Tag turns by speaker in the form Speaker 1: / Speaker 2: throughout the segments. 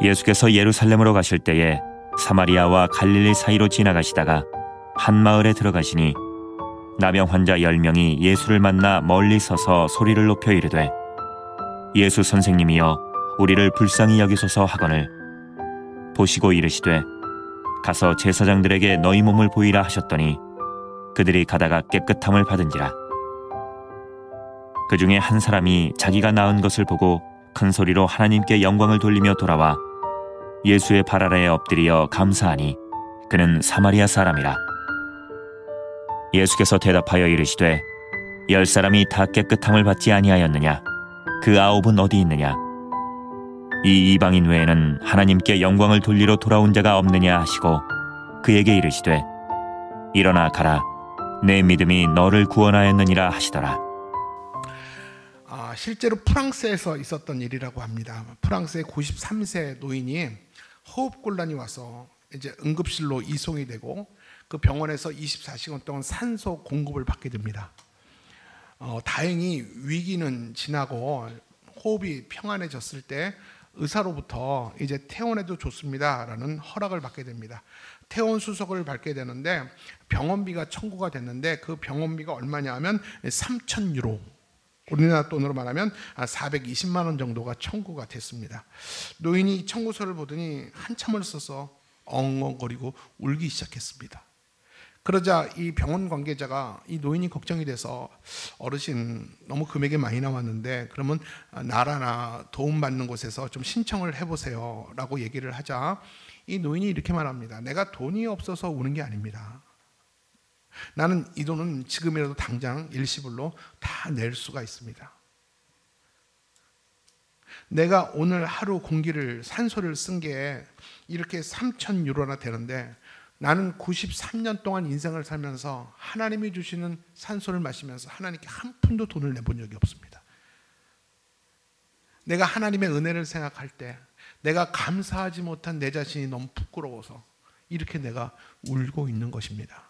Speaker 1: 예수께서 예루살렘으로 가실 때에 사마리아와 갈릴리 사이로 지나가시다가 한 마을에 들어가시니 나병 환자 10명이 예수를 만나 멀리 서서 소리를 높여 이르되 예수 선생님이여 우리를 불쌍히 여기소서 하거늘 보시고 이르시되 가서 제사장들에게 너희 몸을 보이라 하셨더니 그들이 가다가 깨끗함을 받은지라. 그 중에 한 사람이 자기가 나은 것을 보고 큰 소리로 하나님께 영광을 돌리며 돌아와 예수의 발 아래에 엎드려 감사하니 그는 사마리아 사람이라. 예수께서 대답하여 이르시되 10사람이 다 깨끗함을 받지 아니하였느냐? 그 9은 어디 있느냐? 이 이방인 외에는 하나님께 영광을 돌리러 돌아온 자가 없느냐 하시고 그에게 이르시되 일어나 가라 내 믿음이 너를 구원하였느니라 하시더라.
Speaker 2: 실제로 프랑스에서 있었던 일이라고 합니다. 프랑스의 93세 노인이 호흡곤란이 와서 이제 응급실로 이송이 되고 그 병원에서 24시간 동안 산소 공급을 받게 됩니다. 다행히 위기는 지나고 호흡이 평안해졌을 때 의사로부터 이제 퇴원해도 좋습니다라는 허락을 받게 됩니다. 퇴원 수속을 받게 되는데 병원비가 청구가 됐는데 그 병원비가 얼마냐 하면 3,000유로, 우리나라 돈으로 말하면 420만 원 정도가 청구가 됐습니다. 노인이 청구서를 보더니 한참을 써서 엉엉거리고 울기 시작했습니다. 그러자 이 병원 관계자가 이 노인이 걱정이 돼서 어르신 너무 금액이 많이 나왔는데 그러면 나라나 도움받는 곳에서 좀 신청을 해보세요 라고 얘기를 하자 이 노인이 이렇게 말합니다. 내가 돈이 없어서 우는 게 아닙니다. 나는 이 돈은 지금이라도 당장 일시불로 다 낼 수가 있습니다. 내가 오늘 하루 공기를 산소를 쓴 게 이렇게 3,000유로나 되는데 나는 93년 동안 인생을 살면서 하나님이 주시는 산소를 마시면서 하나님께 한 푼도 돈을 내본 적이 없습니다. 내가 하나님의 은혜를 생각할 때 내가 감사하지 못한 내 자신이 너무 부끄러워서 이렇게 내가 울고 있는 것입니다.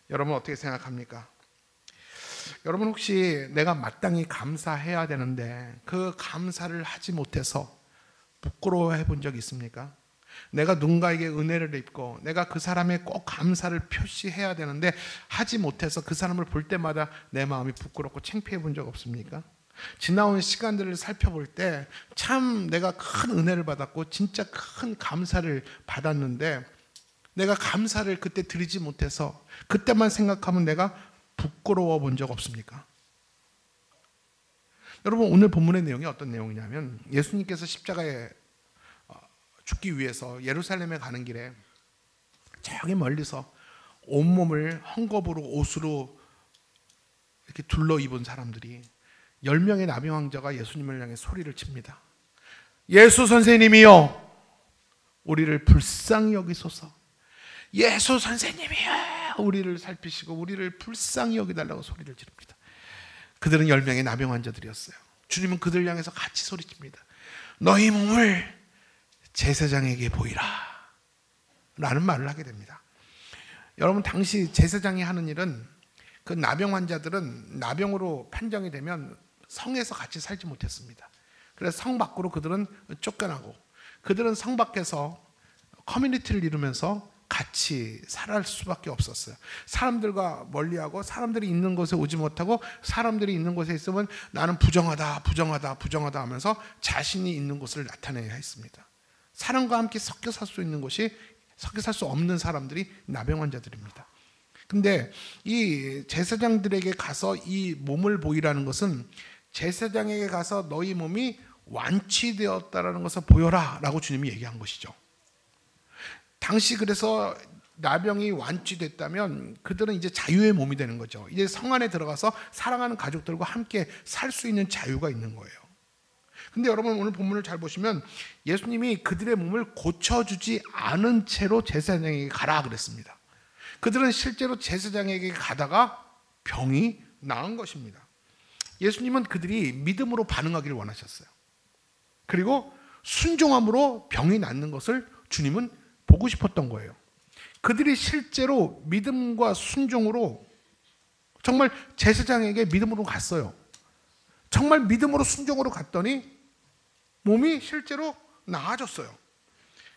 Speaker 2: 여러분 어떻게 생각합니까? 여러분 혹시 내가 마땅히 감사해야 되는데 그 감사를 하지 못해서 부끄러워해 본 적 있습니까? 내가 누군가에게 은혜를 입고 내가 그 사람의 꼭 감사를 표시해야 되는데 하지 못해서 그 사람을 볼 때마다 내 마음이 부끄럽고 창피해 본 적 없습니까? 지나온 시간들을 살펴볼 때 참 내가 큰 은혜를 받았고 진짜 큰 감사를 받았는데 내가 감사를 그때 드리지 못해서 그때만 생각하면 내가 부끄러워 본 적 없습니까? 여러분 오늘 본문의 내용이 어떤 내용이냐면 예수님께서 십자가에 죽기 위해서 예루살렘에 가는 길에 저기 멀리서 온몸을 헝겊으로 옷으로 이렇게 둘러 입은 사람들이 10명의 나병 환자가 예수님을 향해 소리를 칩니다. 예수 선생님이여 우리를 불쌍히 여기소서. 예수 선생님이여 우리를 살피시고 우리를 불쌍히 여기달라고 소리를 지릅니다. 그들은 10명의 나병 환자들이었어요. 주님은 그들 향해서 같이 소리칩니다. 너희 몸을 제사장에게 보이라 라는 말을 하게 됩니다. 여러분 당시 제사장이 하는 일은 그 나병 환자들은 나병으로 판정이 되면 성에서 같이 살지 못했습니다. 그래서 성 밖으로 그들은 쫓겨나고 그들은 성 밖에서 커뮤니티를 이루면서 같이 살아갈 수밖에 없었어요. 사람들과 멀리하고 사람들이 있는 곳에 오지 못하고 사람들이 있는 곳에 있으면 나는 부정하다 부정하다 부정하다 하면서 자신이 있는 곳을 나타내야 했습니다. 사람과 함께 섞여 살 수 있는 곳이 섞여 살 수 없는 사람들이 나병 환자들입니다. 근데 이 제사장들에게 가서 이 몸을 보이라는 것은 제사장에게 가서 너희 몸이 완치되었다라는 것을 보여라 라고 주님이 얘기한 것이죠. 당시 그래서 나병이 완치됐다면 그들은 이제 자유의 몸이 되는 거죠. 이제 성 안에 들어가서 사랑하는 가족들과 함께 살 수 있는 자유가 있는 거예요. 근데 여러분 오늘 본문을 잘 보시면 예수님이 그들의 몸을 고쳐주지 않은 채로 제사장에게 가라 그랬습니다. 그들은 실제로 제사장에게 가다가 병이 나은 것입니다. 예수님은 그들이 믿음으로 반응하기를 원하셨어요. 그리고 순종함으로 병이 낫는 것을 주님은 보고 싶었던 거예요. 그들이 실제로 믿음과 순종으로 정말 제사장에게 믿음으로 갔어요. 정말 믿음으로 순종으로 갔더니 몸이 실제로 나아졌어요.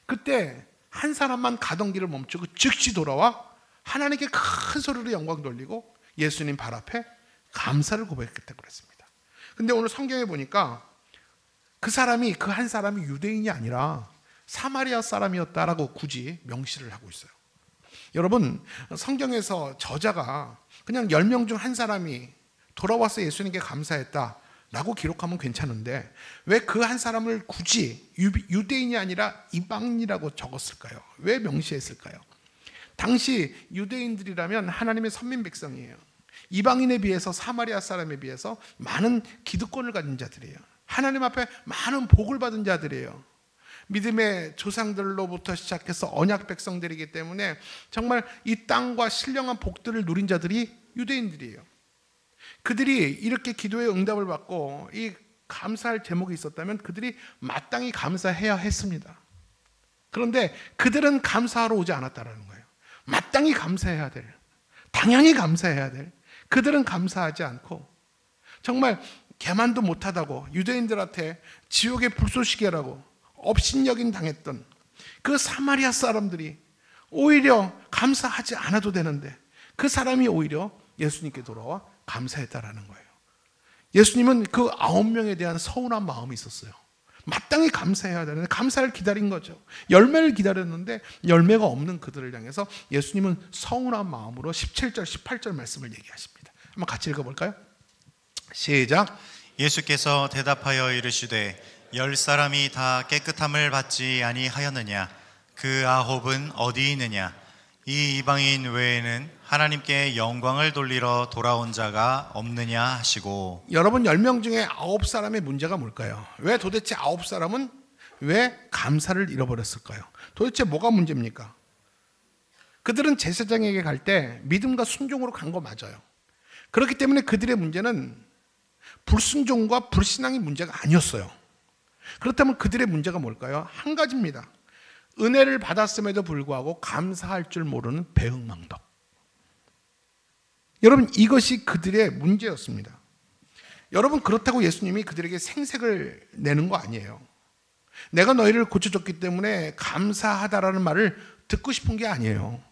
Speaker 2: 그때 한 사람만 가던 길을 멈추고 즉시 돌아와 하나님께 큰 소리로 영광 돌리고 예수님 발 앞에 감사를 고백했다고 그랬습니다. 근데 오늘 성경에 보니까 그 한 사람이 유대인이 아니라 사마리아 사람이었다라고 굳이 명시를 하고 있어요. 여러분, 성경에서 저자가 그냥 10명 중 한 사람이 돌아와서 예수님께 감사했다라고 기록하면 괜찮은데 왜 그 한 사람을 굳이 유대인이 아니라 이방인이라고 적었을까요? 왜 명시했을까요? 당시 유대인들이라면 하나님의 선민 백성이에요. 이방인에 비해서 사마리아 사람에 비해서 많은 기득권을 가진 자들이에요. 하나님 앞에 많은 복을 받은 자들이에요. 믿음의 조상들로부터 시작해서 언약 백성들이기 때문에 정말 이 땅과 신령한 복들을 누린 자들이 유대인들이에요. 그들이 이렇게 기도의 응답을 받고 이 감사할 제목이 있었다면 그들이 마땅히 감사해야 했습니다. 그런데 그들은 감사하러 오지 않았다는 거예요. 마땅히 감사해야 될, 당연히 감사해야 될, 그들은 감사하지 않고 정말 개만도 못하다고 유대인들한테 지옥의 불쏘시개라고 업신여긴 당했던 그 사마리아 사람들이 오히려 감사하지 않아도 되는데 그 사람이 오히려 예수님께 돌아와 감사했다라는 거예요. 예수님은 그 9명에 대한 서운한 마음이 있었어요. 마땅히 감사해야 되는데 감사를 기다린 거죠. 열매를 기다렸는데 열매가 없는 그들을 향해서 예수님은 서운한 마음으로 17절, 18절 말씀을 얘기하십니다. 한번 같이 읽어볼까요? 시작.
Speaker 3: 예수께서 대답하여 이르시되 10사람이 다 깨끗함을 받지 아니하였느냐? 그 9은 어디 있느냐? 이 이방인 외에는 하나님께 영광을 돌리러 돌아온 자가 없느냐 하시고.
Speaker 2: 여러분 10명 중에 9사람의 문제가 뭘까요? 왜 도대체 9사람은 왜 감사를 잃어버렸을까요? 도대체 뭐가 문제입니까? 그들은 제사장에게 갈 때 믿음과 순종으로 간 거 맞아요. 그렇기 때문에 그들의 문제는 불순종과 불신앙이 문제가 아니었어요. 그렇다면 그들의 문제가 뭘까요? 한 가지입니다. 은혜를 받았음에도 불구하고 감사할 줄 모르는 배은망덕. 여러분 이것이 그들의 문제였습니다. 여러분 그렇다고 예수님이 그들에게 생색을 내는 거 아니에요. 내가 너희를 고쳐줬기 때문에 감사하다라는 말을 듣고 싶은 게 아니에요.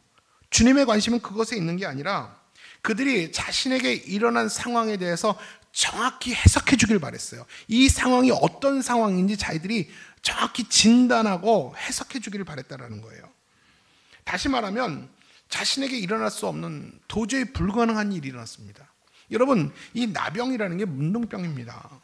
Speaker 2: 주님의 관심은 그것에 있는 게 아니라 그들이 자신에게 일어난 상황에 대해서 정확히 해석해 주길 바랬어요. 이 상황이 어떤 상황인지 자기들이 정확히 진단하고 해석해 주기를 바랬다라는 거예요. 다시 말하면 자신에게 일어날 수 없는 도저히 불가능한 일이 일어났습니다. 여러분 이 나병이라는 게 문둥병입니다.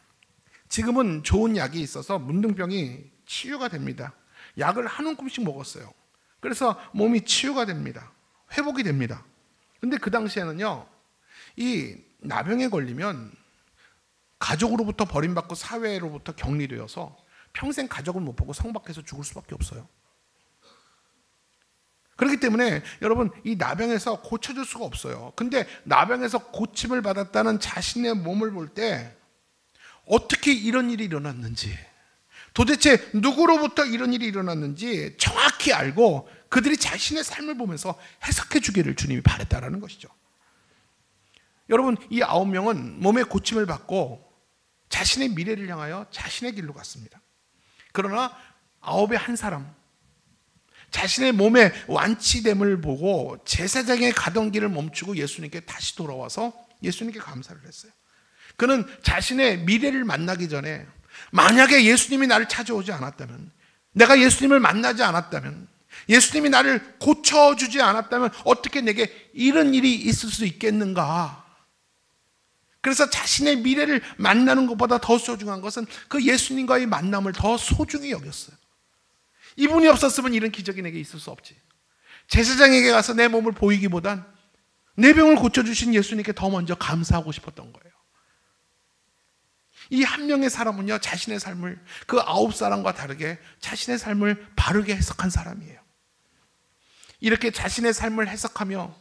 Speaker 2: 지금은 좋은 약이 있어서 문둥병이 치유가 됩니다. 약을 한 움큼씩 먹었어요. 그래서 몸이 치유가 됩니다. 회복이 됩니다. 근데 그 당시에는요, 이 나병에 걸리면 가족으로부터 버림받고 사회로부터 격리되어서 평생 가족을 못 보고 성박해서 죽을 수밖에 없어요. 그렇기 때문에 여러분 이 나병에서 고쳐줄 수가 없어요. 근데 나병에서 고침을 받았다는 자신의 몸을 볼 때 어떻게 이런 일이 일어났는지, 도대체 누구로부터 이런 일이 일어났는지 정확히 알고 그들이 자신의 삶을 보면서 해석해 주기를 주님이 바랬다라는 것이죠. 여러분 이 9명은 몸의 고침을 받고 자신의 미래를 향하여 자신의 길로 갔습니다. 그러나 9의 한 사람, 자신의 몸의 완치됨을 보고 제사장에 가던 길을 멈추고 예수님께 다시 돌아와서 예수님께 감사를 했어요. 그는 자신의 미래를 만나기 전에 만약에 예수님이 나를 찾아오지 않았다면, 내가 예수님을 만나지 않았다면, 예수님이 나를 고쳐주지 않았다면 어떻게 내게 이런 일이 있을 수 있겠는가? 그래서 자신의 미래를 만나는 것보다 더 소중한 것은 그 예수님과의 만남을 더 소중히 여겼어요. 이분이 없었으면 이런 기적이 내게 있을 수 없지. 제사장에게 가서 내 몸을 보이기보단 내 병을 고쳐주신 예수님께 더 먼저 감사하고 싶었던 거예요. 이 한 명의 사람은요, 자신의 삶을 그 9사람과 다르게 자신의 삶을 바르게 해석한 사람이에요. 이렇게 자신의 삶을 해석하며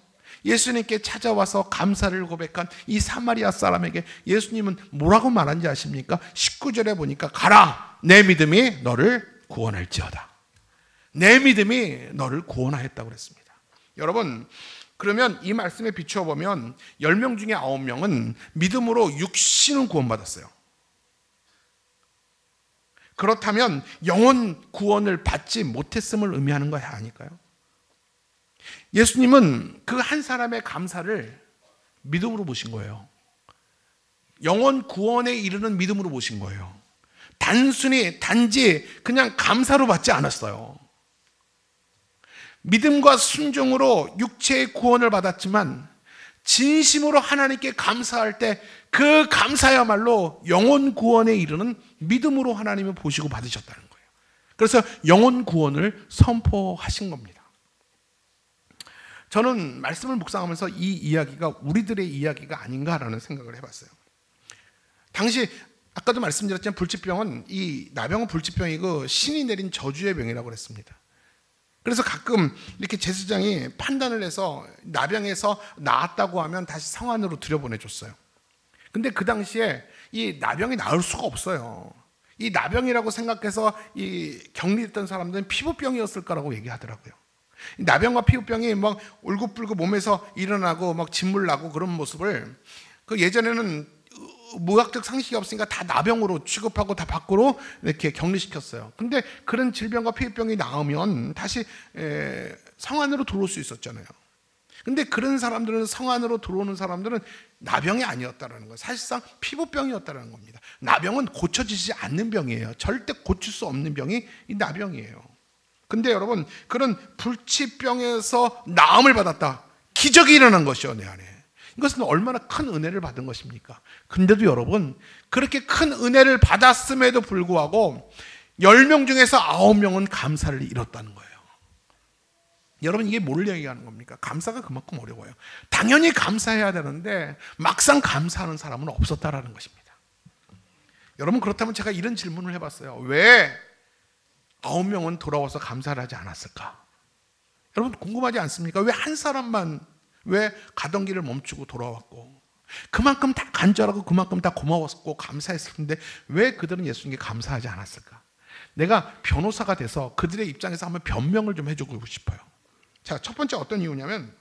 Speaker 2: 예수님께 찾아와서 감사를 고백한 이 사마리아 사람에게 예수님은 뭐라고 말한지 아십니까? 19절에 보니까 가라, 내 믿음이 너를 구원할지어다. 내 믿음이 너를 구원하였다고 그랬습니다. 여러분, 그러면 이 말씀에 비추어 보면 10명 중에 9명은 믿음으로 육신은 구원받았어요. 그렇다면 영혼 구원을 받지 못했음을 의미하는 거 아닐까요? 예수님은 그 한 사람의 감사를 믿음으로 보신 거예요. 영혼 구원에 이르는 믿음으로 보신 거예요. 단지 그냥 감사로 받지 않았어요. 믿음과 순종으로 육체의 구원을 받았지만 진심으로 하나님께 감사할 때 그 감사야말로 영혼 구원에 이르는 믿음으로 하나님이 보시고 받으셨다는 거예요. 그래서 영혼 구원을 선포하신 겁니다. 저는 말씀을 묵상하면서 이 이야기가 우리들의 이야기가 아닌가라는 생각을 해봤어요. 당시 아까도 말씀드렸지만 불치병은 이 나병은 불치병이고 신이 내린 저주의 병이라고 그랬습니다. 그래서 가끔 이렇게 제사장이 판단을 해서 나병에서 나았다고 하면 다시 성안으로 들여보내줬어요. 근데 그 당시에 이 나병이 나을 수가 없어요. 이 나병이라고 생각해서 이 격리했던 사람들은 피부병이었을 거라고 얘기하더라고요. 나병과 피부병이 막 울긋불긋 몸에서 일어나고 막 진물 나고 그런 모습을 그 예전에는 무학적 상식이 없으니까 다 나병으로 취급하고 다 밖으로 이렇게 격리시켰어요. 근데 그런 질병과 피부병이 나오면 다시 성안으로 들어올 수 있었잖아요. 근데 그런 사람들은 성안으로 들어오는 사람들은 나병이 아니었다라는 거예요. 사실상 피부병이었다라는 겁니다. 나병은 고쳐지지 않는 병이에요. 절대 고칠 수 없는 병이 이 나병이에요. 근데 여러분 그런 불치병에서 나음을 받았다. 기적이 일어난 것이요 내 안에. 이것은 얼마나 큰 은혜를 받은 것입니까? 근데도 여러분 그렇게 큰 은혜를 받았음에도 불구하고 10명 중에서 9명은 감사를 잃었다는 거예요. 여러분 이게 뭘 얘기하는 겁니까? 감사가 그만큼 어려워요. 당연히 감사해야 되는데 막상 감사하는 사람은 없었다라는 것입니다. 여러분 그렇다면 제가 이런 질문을 해봤어요. 왜 9명은 돌아와서 감사를 하지 않았을까? 여러분 궁금하지 않습니까? 왜 한 사람만 왜 가던 길을 멈추고 돌아왔고 그만큼 다 간절하고 그만큼 다 고마웠고 감사했을 텐데 왜 그들은 예수님께 감사하지 않았을까? 내가 변호사가 돼서 그들의 입장에서 한번 변명을 좀 해주고 싶어요. 자, 첫 번째 어떤 이유냐면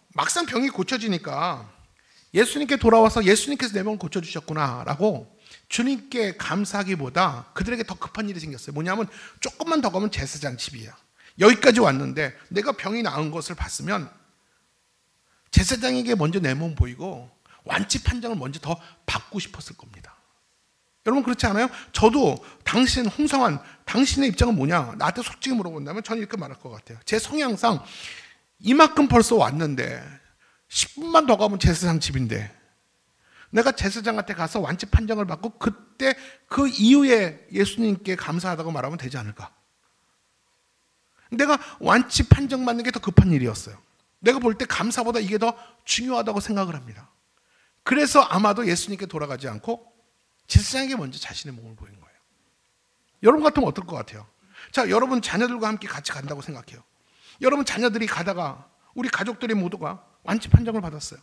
Speaker 2: 막상 병이 고쳐지니까 예수님께 돌아와서 예수님께서 내 병을 고쳐주셨구나 라고 주님께 감사하기보다 그들에게 더 급한 일이 생겼어요. 뭐냐면 조금만 더 가면 제사장 집이야. 여기까지 왔는데 내가 병이 나은 것을 봤으면 제사장에게 먼저 내 몸 보이고 완치 판정을 먼저 더 받고 싶었을 겁니다. 여러분 그렇지 않아요? 저도 당신 홍성환 당신의 입장은 뭐냐? 나한테 솔직히 물어본다면 저는 이렇게 말할 것 같아요. 제 성향상 이만큼 벌써 왔는데 10분만 더 가면 제사장 집인데 내가 제사장한테 가서 완치 판정을 받고 그때 그 이후에 예수님께 감사하다고 말하면 되지 않을까? 내가 완치 판정 받는 게 더 급한 일이었어요. 내가 볼 때 감사보다 이게 더 중요하다고 생각을 합니다. 그래서 아마도 예수님께 돌아가지 않고 제사장에게 먼저 자신의 몸을 보인 거예요. 여러분 같으면 어떨 것 같아요? 자, 여러분 자녀들과 함께 같이 간다고 생각해요. 여러분 자녀들이 가다가 우리 가족들이 모두가 완치 판정을 받았어요.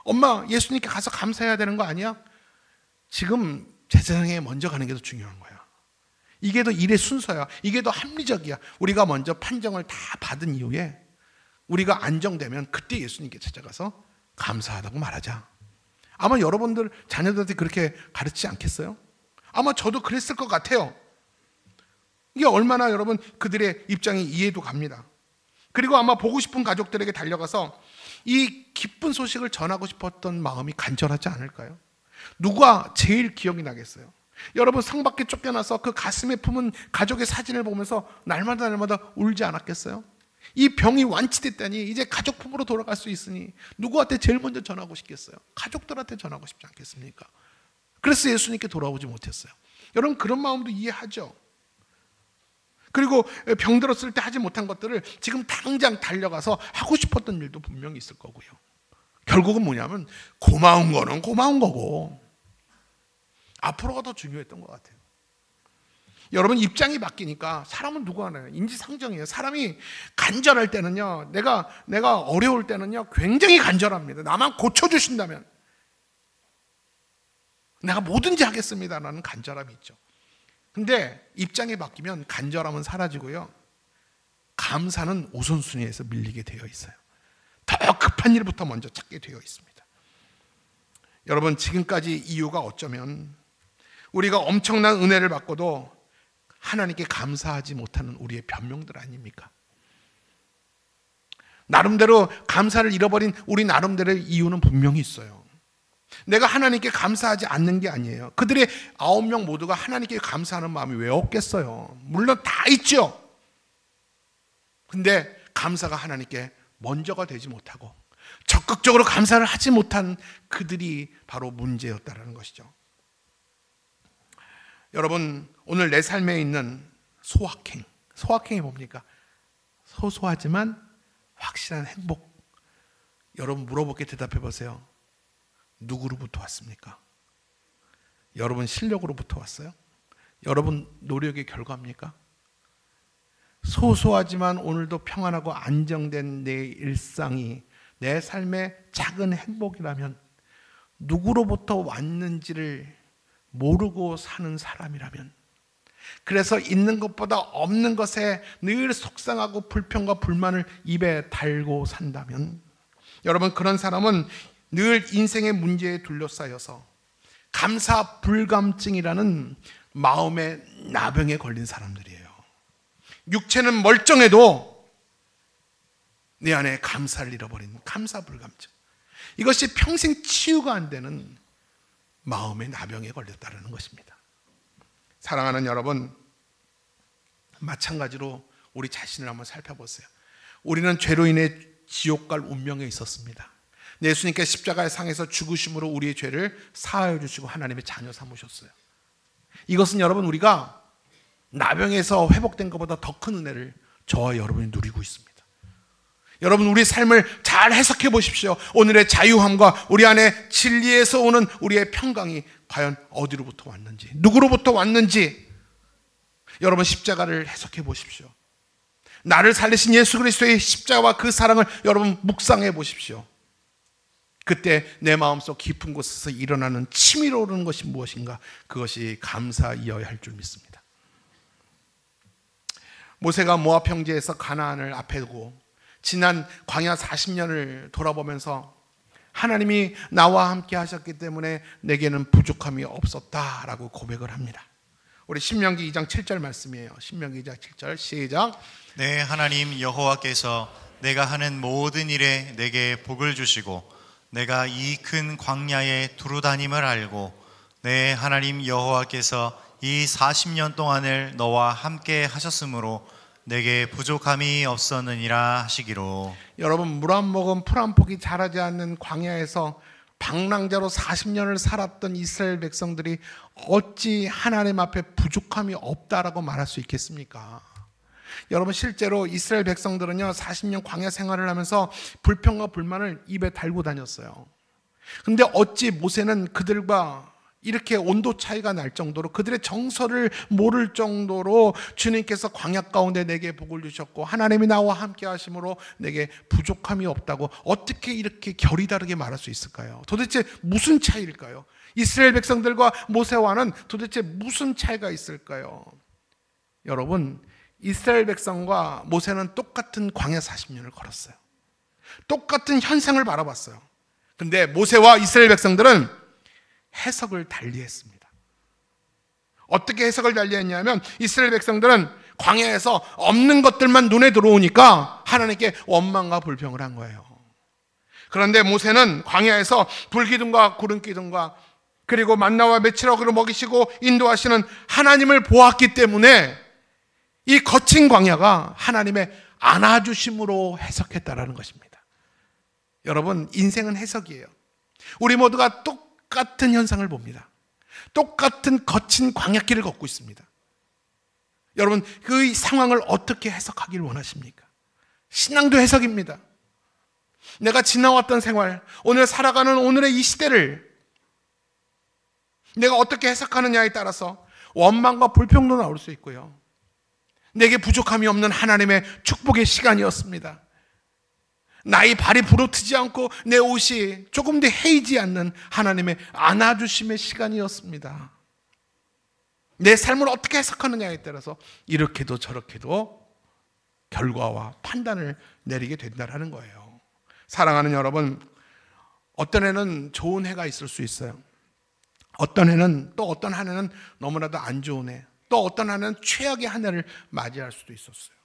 Speaker 2: 엄마, 예수님께 가서 감사해야 되는 거 아니야? 지금 제사장에 먼저 가는 게 더 중요한 거야. 이게 더 일의 순서야. 이게 더 합리적이야. 우리가 먼저 판정을 다 받은 이후에 우리가 안정되면 그때 예수님께 찾아가서 감사하다고 말하자. 아마 여러분들 자녀들한테 그렇게 가르치지 않겠어요? 아마 저도 그랬을 것 같아요. 이게 얼마나 여러분 그들의 입장이 이해도 갑니다. 그리고 아마 보고 싶은 가족들에게 달려가서 이 기쁜 소식을 전하고 싶었던 마음이 간절하지 않을까요? 누가 제일 기억이 나겠어요? 여러분 성 밖에 쫓겨나서 그 가슴에 품은 가족의 사진을 보면서 날마다 울지 않았겠어요? 이 병이 완치됐다니 이제 가족 품으로 돌아갈 수 있으니 누구한테 제일 먼저 전하고 싶겠어요? 가족들한테 전하고 싶지 않겠습니까? 그래서 예수님께 돌아오지 못했어요. 여러분 그런 마음도 이해하죠? 그리고 병들었을 때 하지 못한 것들을 지금 당장 달려가서 하고 싶었던 일도 분명히 있을 거고요. 결국은 뭐냐면 고마운 거는 고마운 거고 앞으로가 더 중요했던 것 같아요. 여러분 입장이 바뀌니까 사람은 누구 하나요? 인지상정이에요. 사람이 간절할 때는요, 내가 어려울 때는요 굉장히 간절합니다. 나만 고쳐주신다면 내가 뭐든지 하겠습니다라는 간절함이 있죠. 근데 입장이 바뀌면 간절함은 사라지고요, 감사는 우선순위에서 밀리게 되어 있어요. 더 급한 일부터 먼저 찾게 되어 있습니다. 여러분, 지금까지 이유가 어쩌면 우리가 엄청난 은혜를 받고도 하나님께 감사하지 못하는 우리의 변명들 아닙니까? 나름대로 감사를 잃어버린 우리 나름대로의 이유는 분명히 있어요. 내가 하나님께 감사하지 않는 게 아니에요. 그들의 9명 모두가 하나님께 감사하는 마음이 왜 없겠어요? 물론 다 있죠. 근데 감사가 하나님께 먼저가 되지 못하고 적극적으로 감사를 하지 못한 그들이 바로 문제였다는 것이죠. 여러분, 오늘 내 삶에 있는 소확행이 뭡니까? 소소하지만 확실한 행복. 여러분, 물어볼게 대답해 보세요. 누구로부터 왔습니까? 여러분 실력으로부터 왔어요? 여러분 노력의 결과입니까? 소소하지만 오늘도 평안하고 안정된 내 일상이 내 삶의 작은 행복이라면, 누구로부터 왔는지를 모르고 사는 사람이라면, 그래서 있는 것보다 없는 것에 늘 속상하고 불평과 불만을 입에 달고 산다면, 여러분, 그런 사람은 늘 인생의 문제에 둘러싸여서 감사 불감증이라는 마음의 나병에 걸린 사람들이에요. 육체는 멀쩡해도 내 안에 감사를 잃어버린 감사 불감증, 이것이 평생 치유가 안 되는 마음의 나병에 걸렸다는 것입니다. 사랑하는 여러분, 마찬가지로 우리 자신을 한번 살펴보세요. 우리는 죄로 인해 지옥 갈 운명에 있었습니다. 예수님께서 십자가의 상에서 죽으심으로 우리의 죄를 사하여 주시고 하나님의 자녀 삼으셨어요. 이것은 여러분, 우리가 나병에서 회복된 것보다 더 큰 은혜를 저와 여러분이 누리고 있습니다. 여러분, 우리 삶을 잘 해석해 보십시오. 오늘의 자유함과 우리 안에 진리에서 오는 우리의 평강이 과연 어디로부터 왔는지, 누구로부터 왔는지 여러분 십자가를 해석해 보십시오. 나를 살리신 예수 그리스도의 십자가와 그 사랑을 여러분 묵상해 보십시오. 그때 내 마음속 깊은 곳에서 일어나는 치밀어 오르는 것이 무엇인가? 그것이 감사이어야 할 줄 믿습니다. 모세가 모압 평지에서 가나안을 앞에 두고 지난 광야 40년을 돌아보면서 하나님이 나와 함께 하셨기 때문에 내게는 부족함이 없었다라고 고백을 합니다. 우리 신명기 2장 7절 말씀이에요. 신명기 2장 7절 시작.
Speaker 3: 네, 하나님 여호와께서 내가 하는 모든 일에 내게 복을 주시고 내가 이 큰 광야에 두루 다님을 알고 내 하나님 여호와께서 이 40년 동안을 너와 함께 하셨으므로 내게 부족함이 없었느니라 하시기로.
Speaker 2: 여러분, 물 한 모금 풀 한 폭이 자라지 않는 광야에서 방랑자로 40년을 살았던 이스라엘 백성들이 어찌 하나님 앞에 부족함이 없다라고 말할 수 있겠습니까? 여러분, 실제로 이스라엘 백성들은요 40년 광야 생활을 하면서 불평과 불만을 입에 달고 다녔어요. 근데 어찌 모세는 그들과 이렇게 온도 차이가 날 정도로, 그들의 정서를 모를 정도로 주님께서 광야 가운데 내게 복을 주셨고 하나님이 나와 함께 하심으로 내게 부족함이 없다고 어떻게 이렇게 결이 다르게 말할 수 있을까요? 도대체 무슨 차이일까요? 이스라엘 백성들과 모세와는 도대체 무슨 차이가 있을까요? 여러분, 이스라엘 백성과 모세는 똑같은 광야 40년을 걸었어요. 똑같은 현상을 바라봤어요. 근데 모세와 이스라엘 백성들은 해석을 달리했습니다. 어떻게 해석을 달리했냐면, 이스라엘 백성들은 광야에서 없는 것들만 눈에 들어오니까 하나님께 원망과 불평을 한 거예요. 그런데 모세는 광야에서 불기둥과 구름기둥과 그리고 만나와 메추라기로 먹이시고 인도하시는 하나님을 보았기 때문에 이 거친 광야가 하나님의 안아주심으로 해석했다라는 것입니다. 여러분, 인생은 해석이에요. 우리 모두가 똑같은 현상을 봅니다. 똑같은 거친 광야길을 걷고 있습니다. 여러분, 그 상황을 어떻게 해석하기를 원하십니까? 신앙도 해석입니다. 내가 지나왔던 생활, 오늘 살아가는 오늘의 이 시대를 내가 어떻게 해석하느냐에 따라서 원망과 불평도 나올 수 있고요, 내게 부족함이 없는 하나님의 축복의 시간이었습니다. 나의 발이 부러뜨지 않고 내 옷이 조금도 헤이지 않는 하나님의 안아주심의 시간이었습니다. 내 삶을 어떻게 해석하느냐에 따라서 이렇게도 저렇게도 결과와 판단을 내리게 된다는 거예요. 사랑하는 여러분, 어떤 해는 좋은 해가 있을 수 있어요. 어떤 해는, 또 어떤 한 해는 너무나도 안 좋은 해, 또 어떤 한 해는 최악의 한 해를 맞이할 수도 있었어요.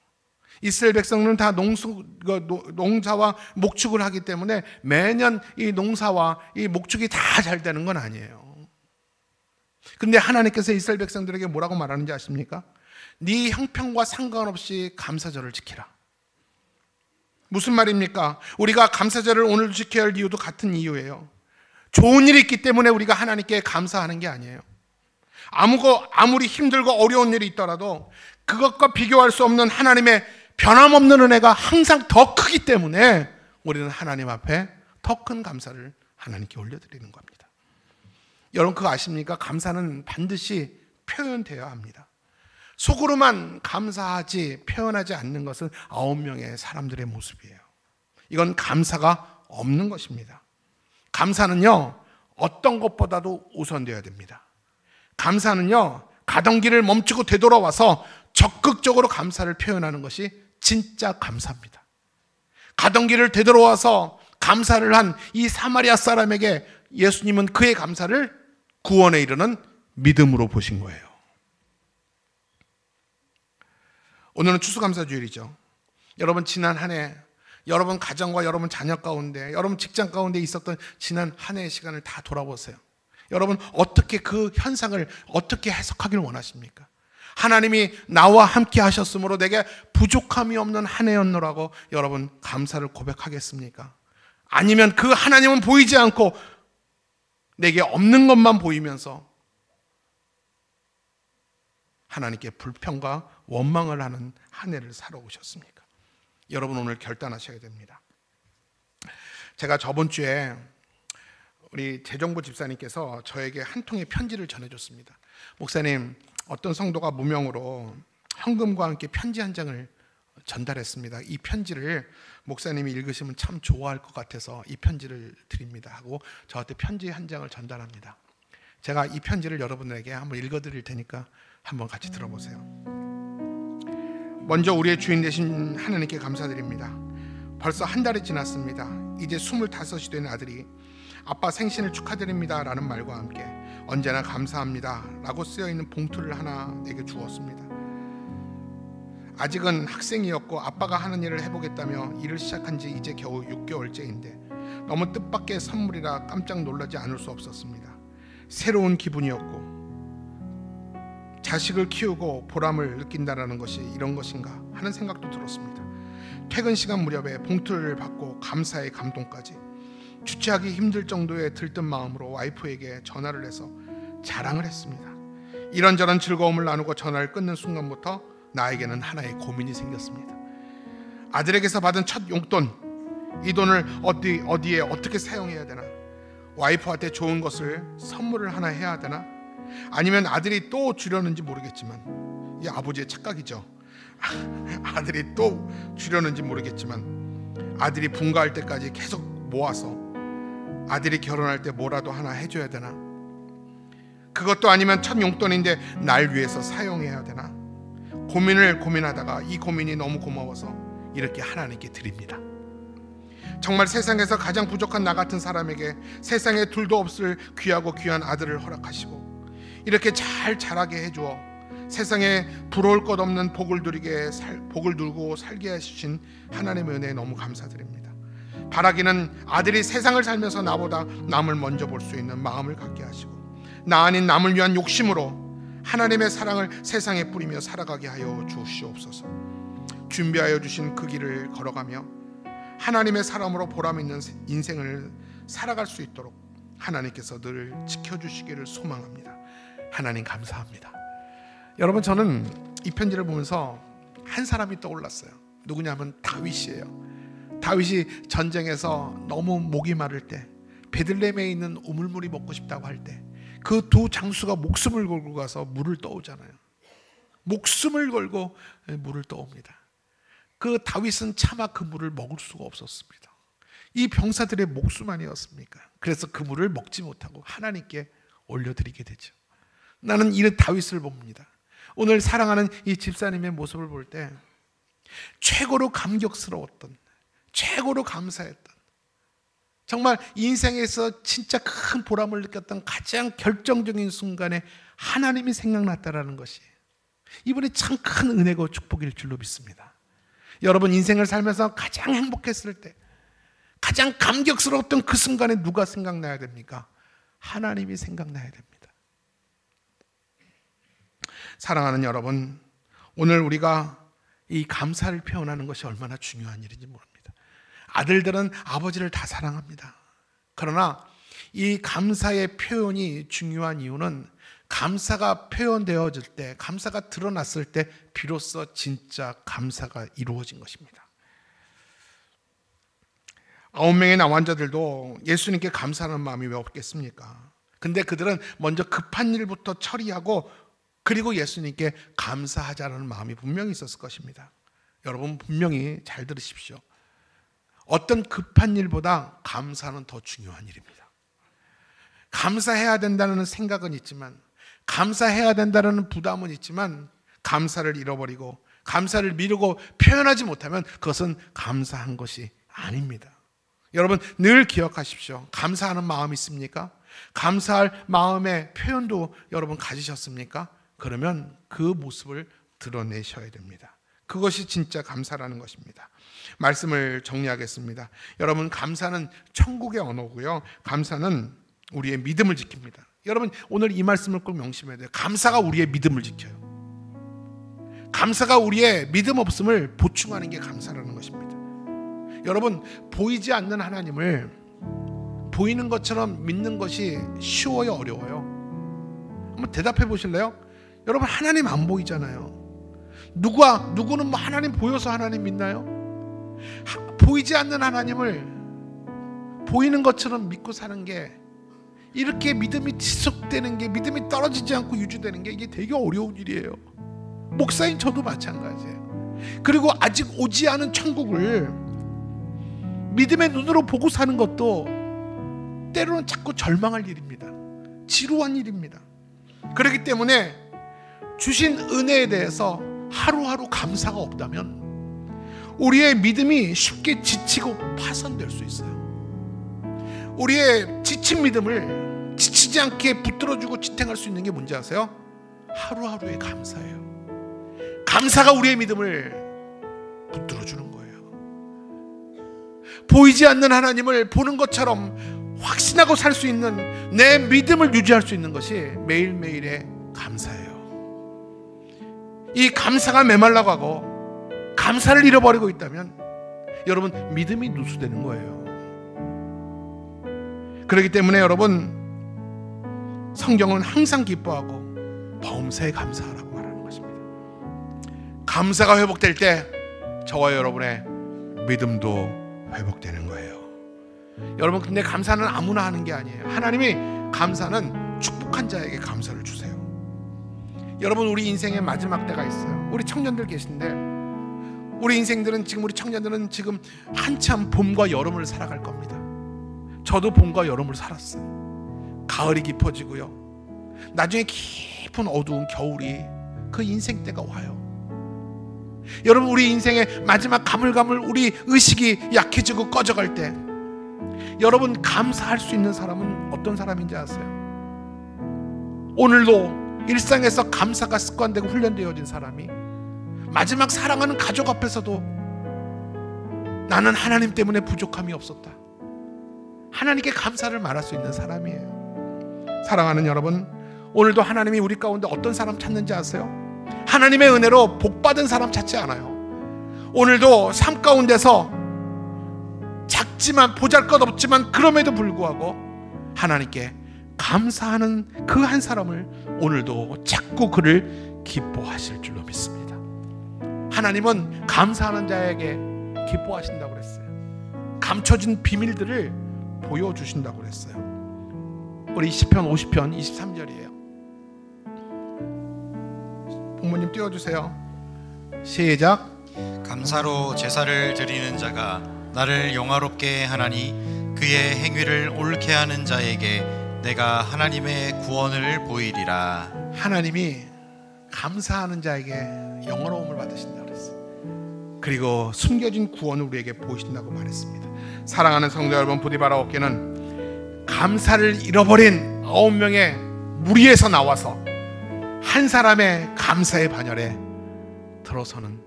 Speaker 2: 이스라엘 백성은 다 농사와 목축을 하기 때문에 매년 이 농사와 이 목축이 다 잘 되는 건 아니에요. 근데 하나님께서 이스라엘 백성들에게 뭐라고 말하는지 아십니까? 네 형편과 상관없이 감사절을 지키라. 무슨 말입니까? 우리가 감사절을 오늘 지켜야 할 이유도 같은 이유예요. 좋은 일이 있기 때문에 우리가 하나님께 감사하는 게 아니에요. 아무리 힘들고 어려운 일이 있더라도 그것과 비교할 수 없는 하나님의 변함없는 은혜가 항상 더 크기 때문에 우리는 하나님 앞에 더 큰 감사를 하나님께 올려드리는 겁니다. 여러분 그거 아십니까? 감사는 반드시 표현되어야 합니다. 속으로만 감사하지 표현하지 않는 것은 9명의 사람들의 모습이에요. 이건 감사가 없는 것입니다. 감사는요, 어떤 것보다도 우선되어야 됩니다. 감사는요, 가던 길을 멈추고 되돌아와서 적극적으로 감사를 표현하는 것이 진짜 감사입니다. 가던 길을 되돌아와서 감사를 한 이 사마리아 사람에게 예수님은 그의 감사를 구원에 이르는 믿음으로 보신 거예요. 오늘은 추수감사주일이죠. 여러분 지난 한 해, 여러분 가정과 여러분 자녀 가운데, 여러분 직장 가운데 있었던 지난 한 해의 시간을 다 돌아보세요. 여러분 어떻게 그 현상을 어떻게 해석하길 원하십니까? 하나님이 나와 함께 하셨으므로 내게 부족함이 없는 한 해였노라고 여러분 감사를 고백하겠습니까? 아니면 그 하나님은 보이지 않고 내게 없는 것만 보이면서 하나님께 불평과 원망을 하는 한 해를 살아오셨습니까? 여러분 오늘 결단하셔야 됩니다. 제가 저번 주에 우리 재정부 집사님께서 저에게 한 통의 편지를 전해줬습니다. 목사님, 어떤 성도가 무명으로 현금과 함께 편지 한 장을 전달했습니다. 이 편지를 목사님이 읽으시면 참 좋아할 것 같아서 이 편지를 드립니다 하고 저한테 편지 한 장을 전달합니다. 제가 이 편지를 여러분에게 한번 읽어드릴 테니까 한번 같이 들어보세요. 먼저 우리의 주인 되신 하나님께 감사드립니다. 벌써 한 달이 지났습니다. 이제 25이 된 아들이 아빠 생신을 축하드립니다 라는 말과 함께 언제나 감사합니다 라고 쓰여있는 봉투를 하나 내게 주었습니다. 아직은 학생이었고 아빠가 하는 일을 해보겠다며 일을 시작한 지 이제 겨우 6개월째인데 너무 뜻밖의 선물이라 깜짝 놀라지 않을 수 없었습니다. 새로운 기분이었고 자식을 키우고 보람을 느낀다라는 것이 이런 것인가 하는 생각도 들었습니다. 퇴근 시간 무렵에 봉투를 받고 감사의 감동까지 주체하기 힘들 정도의 들뜬 마음으로 와이프에게 전화를 해서 자랑을 했습니다. 이런저런 즐거움을 나누고 전화를 끊는 순간부터 나에게는 하나의 고민이 생겼습니다. 아들에게서 받은 첫 용돈, 이 돈을 어디에 어떻게 사용해야 되나? 와이프한테 좋은 것을 선물을 하나 해야 되나? 아니면 아들이 또 주려는지 모르겠지만, 이 아버지의 착각이죠. 아들이 또 주려는지 모르겠지만 아들이 분가할 때까지 계속 모아서 아들이 결혼할 때 뭐라도 하나 해줘야 되나? 그것도 아니면 첫 용돈인데 날 위해서 사용해야 되나? 고민하다가 이 고민이 너무 고마워서 이렇게 하나님께 드립니다. 정말 세상에서 가장 부족한 나 같은 사람에게 세상에 둘도 없을 귀하고 귀한 아들을 허락하시고 이렇게 잘 자라게 해주어 세상에 부러울 것 없는 복을 누리고 살게 하신 하나님의 은혜에 너무 감사드립니다. 바라기는 아들이 세상을 살면서 나보다 남을 먼저 볼 수 있는 마음을 갖게 하시고 나 아닌 남을 위한 욕심으로 하나님의 사랑을 세상에 뿌리며 살아가게 하여 주시옵소서. 준비하여 주신 그 길을 걸어가며 하나님의 사람으로 보람 있는 인생을 살아갈 수 있도록 하나님께서 늘 지켜주시기를 소망합니다. 하나님 감사합니다. 여러분 저는 이 편지를 보면서 한 사람이 떠올랐어요. 누구냐면 다윗이에요. 다윗이 전쟁에서 너무 목이 마를 때 베들레헴에 있는 우물물이 먹고 싶다고 할 때 그 두 장수가 목숨을 걸고 가서 물을 떠오잖아요. 목숨을 걸고 물을 떠옵니다. 그 다윗은 차마 그 물을 먹을 수가 없었습니다. 이 병사들의 목숨 아니었습니까? 그래서 그 물을 먹지 못하고 하나님께 올려드리게 되죠. 나는 이런 다윗을 봅니다. 오늘 사랑하는 이 집사님의 모습을 볼 때 최고로 감격스러웠던, 최고로 감사했던 정말 인생에서 진짜 큰 보람을 느꼈던 가장 결정적인 순간에 하나님이 생각났다라는 것이 이분이 참 큰 은혜고 축복일 줄로 믿습니다. 여러분 인생을 살면서 가장 행복했을 때, 가장 감격스러웠던 그 순간에 누가 생각나야 됩니까? 하나님이 생각나야 됩니다. 사랑하는 여러분, 오늘 우리가 이 감사를 표현하는 것이 얼마나 중요한 일인지 모릅니다. 아들들은 아버지를 다 사랑합니다. 그러나 이 감사의 표현이 중요한 이유는 감사가 표현되어질 때, 감사가 드러났을 때 비로소 진짜 감사가 이루어진 것입니다. 9명의 남원자들도 예수님께 감사하는 마음이 왜 없겠습니까? 근데 그들은 먼저 급한 일부터 처리하고 그리고 예수님께 감사하자는 마음이 분명히 있었을 것입니다. 여러분 분명히 잘 들으십시오. 어떤 급한 일보다 감사는 더 중요한 일입니다. 감사해야 된다는 생각은 있지만, 감사해야 된다는 부담은 있지만 감사를 잃어버리고 감사를 미루고 표현하지 못하면 그것은 감사한 것이 아닙니다. 여러분 늘 기억하십시오. 감사하는 마음이 있습니까? 감사할 마음의 표현도 여러분 가지셨습니까? 그러면 그 모습을 드러내셔야 됩니다. 그것이 진짜 감사라는 것입니다. 말씀을 정리하겠습니다. 여러분 감사는 천국의 언어고요, 감사는 우리의 믿음을 지킵니다. 여러분 오늘 이 말씀을 꼭 명심해야 돼요. 감사가 우리의 믿음을 지켜요. 감사가 우리의 믿음 없음을 보충하는 게 감사라는 것입니다. 여러분 보이지 않는 하나님을 보이는 것처럼 믿는 것이 쉬워요, 어려워요? 한번 대답해 보실래요? 여러분 하나님 안 보이잖아요. 누구는 뭐 하나님 보여서 하나님 믿나요? 보이지 않는 하나님을 보이는 것처럼 믿고 사는 게, 이렇게 믿음이 지속되는 게, 믿음이 떨어지지 않고 유지되는 게 이게 되게 어려운 일이에요. 목사인 저도 마찬가지예요. 그리고 아직 오지 않은 천국을 믿음의 눈으로 보고 사는 것도 때로는 자꾸 절망할 일입니다. 지루한 일입니다. 그렇기 때문에 주신 은혜에 대해서 하루하루 감사가 없다면 우리의 믿음이 쉽게 지치고 파손될 수 있어요. 우리의 지친 믿음을 지치지 않게 붙들어주고 지탱할 수 있는 게 뭔지 아세요? 하루하루의 감사예요. 감사가 우리의 믿음을 붙들어주는 거예요. 보이지 않는 하나님을 보는 것처럼 확신하고 살 수 있는 내 믿음을 유지할 수 있는 것이 매일매일의 감사예요. 이 감사가 메말라 가고 감사를 잃어버리고 있다면 여러분 믿음이 누수되는 거예요. 그렇기 때문에 여러분 성경은 항상 기뻐하고 범사에 감사하라고 말하는 것입니다. 감사가 회복될 때 저와 여러분의 믿음도 회복되는 거예요. 여러분 근데 감사는 아무나 하는 게 아니에요. 하나님이 감사는 축복한 자에게 감사를 주세요. 여러분 우리 인생의 마지막 때가 있어요. 우리 청년들 계신데 우리 인생들은 지금, 우리 청년들은 지금 한참 봄과 여름을 살아갈 겁니다. 저도 봄과 여름을 살았어요. 가을이 깊어지고요, 나중에 깊은 어두운 겨울이 그 인생 때가 와요. 여러분 우리 인생의 마지막 가물가물 우리 의식이 약해지고 꺼져갈 때 여러분 감사할 수 있는 사람은 어떤 사람인지 아세요? 오늘도 일상에서 감사가 습관되고 훈련되어진 사람이 마지막 사랑하는 가족 앞에서도 나는 하나님 때문에 부족함이 없었다, 하나님께 감사를 말할 수 있는 사람이에요. 사랑하는 여러분, 오늘도 하나님이 우리 가운데 어떤 사람 찾는지 아세요? 하나님의 은혜로 복받은 사람 찾지 않아요. 오늘도 삶 가운데서 작지만 보잘것없지만 그럼에도 불구하고 하나님께 감사하는 그 한 사람을 오늘도 자꾸 그를 기뻐하실 줄로 믿습니다. 하나님은 감사하는 자에게 기뻐하신다고 그랬어요. 감춰진 비밀들을 보여주신다고 그랬어요. 우리 시편 50편 23절이에요. 부모님 띄워주세요. 시작.
Speaker 3: 감사로 제사를 드리는 자가 나를 영화롭게 하나니 그의 행위를 옳게 하는 자에게 내가 하나님의 구원을 보이리라.
Speaker 2: 하나님이 감사하는 자에게 영화로움을 받으신다고 그랬어요. 그리고 숨겨진 구원을 우리에게 보이신다고 말했습니다. 사랑하는 성도 여러분, 부디 바라옵기는 감사를 잃어버린 9명의 무리에서 나와서 한 사람의 감사의 반열에 들어서는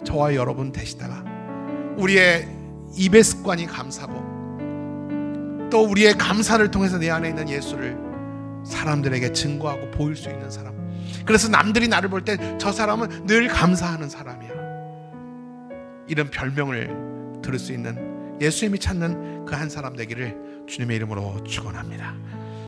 Speaker 2: 저와 여러분 되시다가 우리의 입의 습관이 감사고 또 우리의 감사를 통해서 내 안에 있는 예수를 사람들에게 증거하고 보일 수 있는 사람, 그래서 남들이 나를 볼 때 저 사람은 늘 감사하는 사람이야, 이런 별명을 들을 수 있는 예수님이 찾는 그 한 사람 되기를 주님의 이름으로 축원합니다.